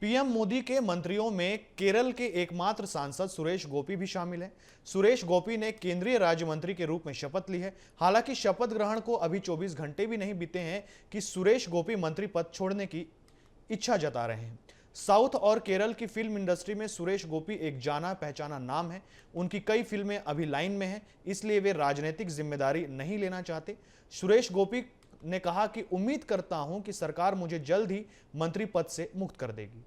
PM Modi के मंत्रियों में केरल के एकमात्र सांसद सुरेश गोपी भी शामिल हैं। सुरेश गोपी ने केंद्रीय राज्य मंत्री के रूप में शपथ ली है। हालांकि शपथ ग्रहण को अभी 24 घंटे भी नहीं बीते हैं कि सुरेश गोपी मंत्री पद छोड़ने की इच्छा जता रहे हैं। साउथ और केरल की फिल्म इंडस्ट्री में सुरेश गोपी एक जाना पहचाना नाम है। उनकी कई फिल्में अभी लाइन में हैं, इसलिए वे राजनीतिक जिम्मेदारी नहीं लेना चाहते। सुरेश गोपी ने कहा कि उम्मीद करता हूं कि सरकार मुझे जल्द ही मंत्री पद से मुक्त कर देगी।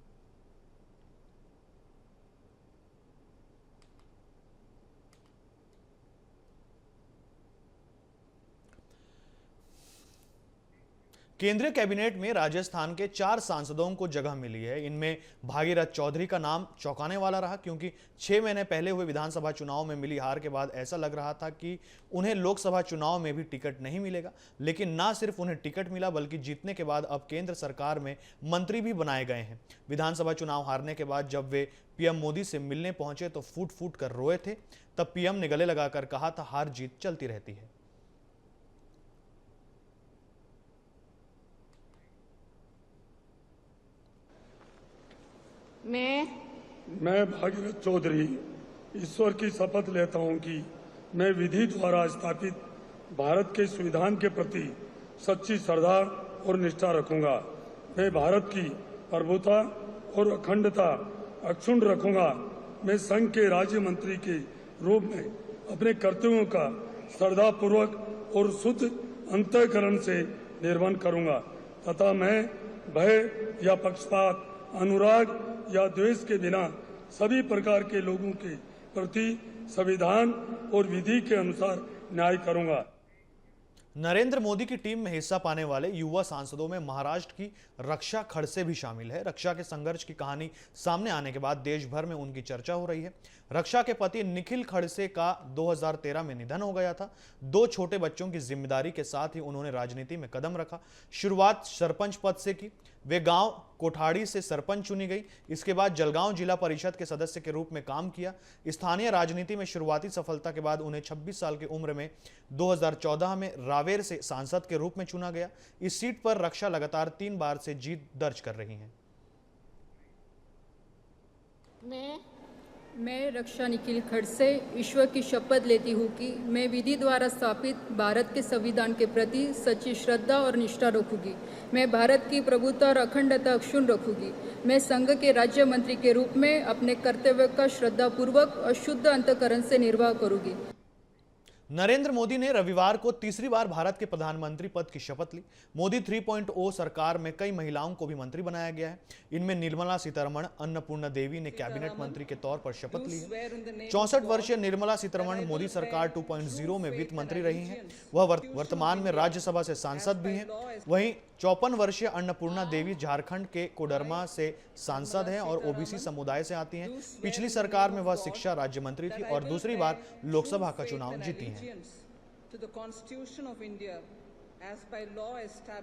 केंद्रीय कैबिनेट में राजस्थान के 4 सांसदों को जगह मिली है। इनमें भागीरथ चौधरी का नाम चौंकाने वाला रहा, क्योंकि 6 महीने पहले हुए विधानसभा चुनाव में मिली हार के बाद ऐसा लग रहा था कि उन्हें लोकसभा चुनाव में भी टिकट नहीं मिलेगा। लेकिन न सिर्फ उन्हें टिकट मिला, बल्कि जीतने के बाद अब केंद्र सरकार में मंत्री भी बनाए गए हैं। विधानसभा चुनाव हारने के बाद जब वे पीएम मोदी से मिलने पहुंचे तो फूट फूट कर रोए थे। तब पीएम ने गले लगाकर कहा था, हार जीत चलती रहती है। मैं भागीरथ चौधरी ईश्वर की शपथ लेता हूं कि मैं विधि द्वारा स्थापित भारत के संविधान के प्रति सच्ची श्रद्धा और निष्ठा रखूंगा। मैं भारत की प्रभुता और अखंडता अक्षुण्ण रखूंगा। मैं संघ के राज्य मंत्री के रूप में अपने कर्तव्यों का श्रद्धापूर्वक और शुद्ध अंतःकरण से निर्वहन करूंगा तथा मैं भय या पक्षपात, अनुराग या द्वेष के बिना सभी प्रकार के लोगों के प्रति संविधान और विधि के अनुसार न्याय करूंगा। नरेंद्र मोदी की टीम में हिस्सा पाने वाले युवा सांसदों में महाराष्ट्र की रक्षा खड़से भी शामिल है। रक्षा के संघर्ष की कहानी सामने आने के बाद देश भर में उनकी चर्चा हो रही है। रक्षा के पति निखिल खड़से का 2013 में निधन हो गया था। 2 छोटे बच्चों की जिम्मेदारी के साथ ही उन्होंने राजनीति में कदम रखा। शुरुआत सरपंच पद से की। वे गांव कोठाड़ी से सरपंच चुनी गई। इसके बाद जलगांव जिला परिषद के सदस्य के रूप में काम किया। स्थानीय राजनीति में शुरुआती सफलता के बाद उन्हें 26 साल की उम्र में 2014 में रावेर से सांसद के रूप में चुना गया। इस सीट पर रक्षा लगातार 3 बार से जीत दर्ज कर रही हैं। मैं रक्षा निखिल खड़से ईश्वर की शपथ लेती हूँ कि मैं विधि द्वारा स्थापित भारत के संविधान के प्रति सच्ची श्रद्धा और निष्ठा रखूंगी। मैं भारत की प्रभुता और अखंडता अक्षुण्ण रखूंगी। मैं संघ के राज्य मंत्री के रूप में अपने कर्तव्य का श्रद्धापूर्वक और शुद्ध अंतःकरण से निर्वाह करूंगी। नरेंद्र मोदी ने रविवार को तीसरी बार भारत के प्रधानमंत्री पद की शपथ ली। मोदी 3.0 सरकार में कई महिलाओं को भी मंत्री बनाया गया है। इनमें निर्मला सीतारमण, अन्नपूर्णा देवी ने कैबिनेट मंत्री के तौर पर शपथ ली है। 64 वर्षीय निर्मला सीतारमण मोदी सरकार 2.0 में वित्त मंत्री रही हैं। वह वर्तमान में राज्यसभा से सांसद भी हैं। वहीं 54 वर्षीय अन्नपूर्णा देवी झारखंड के कोडरमा से सांसद हैं और ओबीसी समुदाय से आती हैं। पिछली सरकार में वह शिक्षा राज्य मंत्री थी और दूसरी बार लोकसभा का चुनाव जीती हैं।